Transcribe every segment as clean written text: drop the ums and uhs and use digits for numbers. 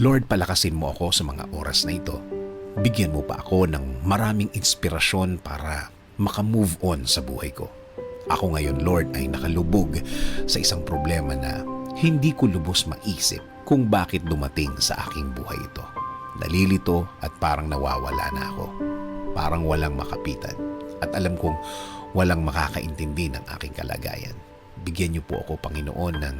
Lord, palakasin mo ako sa mga oras na ito. Bigyan mo pa ako ng maraming inspirasyon para makamove on sa buhay ko. Ako ngayon, Lord, ay nakalubog sa isang problema na hindi ko lubos maisip kung bakit dumating sa aking buhay ito. Nalilito at parang nawawala na ako. Parang walang makapitan. At alam kong walang makakaintindi ng aking kalagayan. Bigyan niyo po ako, Panginoon, ng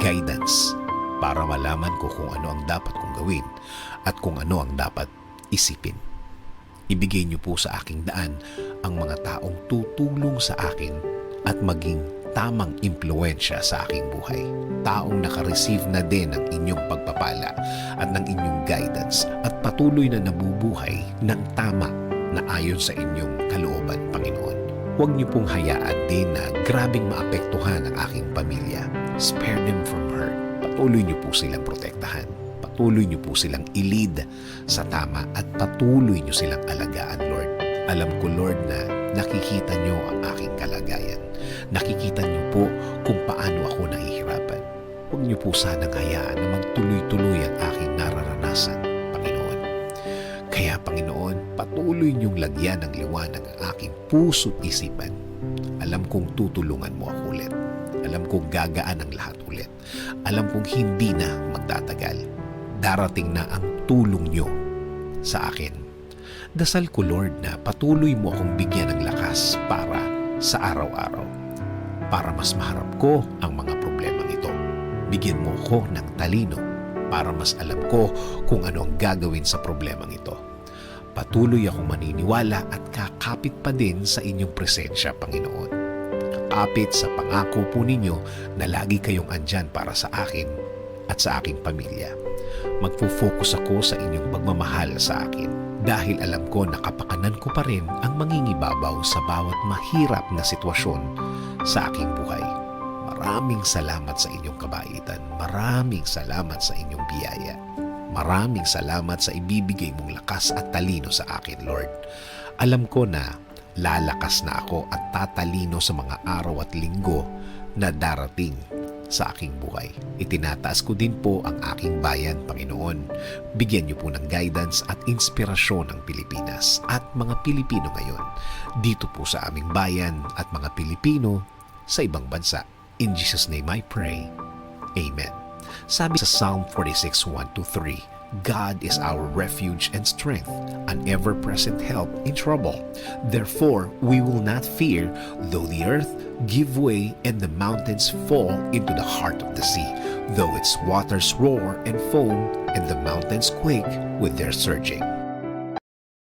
guidance para malaman ko kung ano ang dapat kong gawin at kung ano ang dapat isipin. Ibigay niyo po sa aking daan ang mga taong tutulong sa akin at maging tamang impluensya sa aking buhay. Taong nakareceive na din ng inyong pagpapala at ng inyong guidance at patuloy na nabubuhay ng tama na ayon sa inyong kalooban, Panginoon. Huwag niyo pong hayaan din na grabing maapektuhan ang aking pamilya. Spare them from hurt. Patuloy niyo po silang protektahan. Patuloy niyo po silang i-lead sa tama at patuloy niyo silang alagaan, Lord. Alam ko, Lord, na nakikita niyo ang aking kalagayan. Nakikita niyo po kung paano ako nahihirapan. Huwag niyo po sanang hayaan na magtuloy-tuloy ang aking nararanasan, Panginoon. Kaya, Panginoon, patuloy niyong lagyan ng liwanag ang aking puso't isipan. Alam kong tutulungan mo ako ulit. Alam kong gagaan ang lahat ulit. Alam kong hindi na magtatagal. Darating na ang tulong niyo sa akin. Dasal ko, Lord, na patuloy mo akong bigyan ng lakas para sa araw-araw. Para mas maharap ko ang mga problemang ito. Bigyan mo ko ng talino para mas alam ko kung ano ang gagawin sa problemang ito. Patuloy akong maniniwala at kakapit pa din sa inyong presensya, Panginoon. Kakapit sa pangako po ninyo na lagi kayong andyan para sa akin at sa aking pamilya. Magpo-focus ako sa inyong pagmamahal sa akin dahil alam ko na kapakanan ko pa rin ang mangingibabaw sa bawat mahirap na sitwasyon sa aking buhay. Maraming salamat sa inyong kabaitan. Maraming salamat sa inyong biyaya. Maraming salamat sa ibibigay mong lakas at talino sa akin, Lord. Alam ko na lalakas na ako at tatalino sa mga araw at linggo na darating sa aking buhay. Itinataas ko din po ang aking bayan, Panginoon. Bigyan niyo po ng guidance at inspirasyon ang Pilipinas at mga Pilipino ngayon dito po sa aming bayan at mga Pilipino sa ibang bansa. In Jesus' name I pray. Amen. Sabi sa Psalm 46:1-3, God is our refuge and strength, an ever-present help in trouble. Therefore, we will not fear, though the earth give way and the mountains fall into the heart of the sea, though its waters roar and foam and the mountains quake with their surging.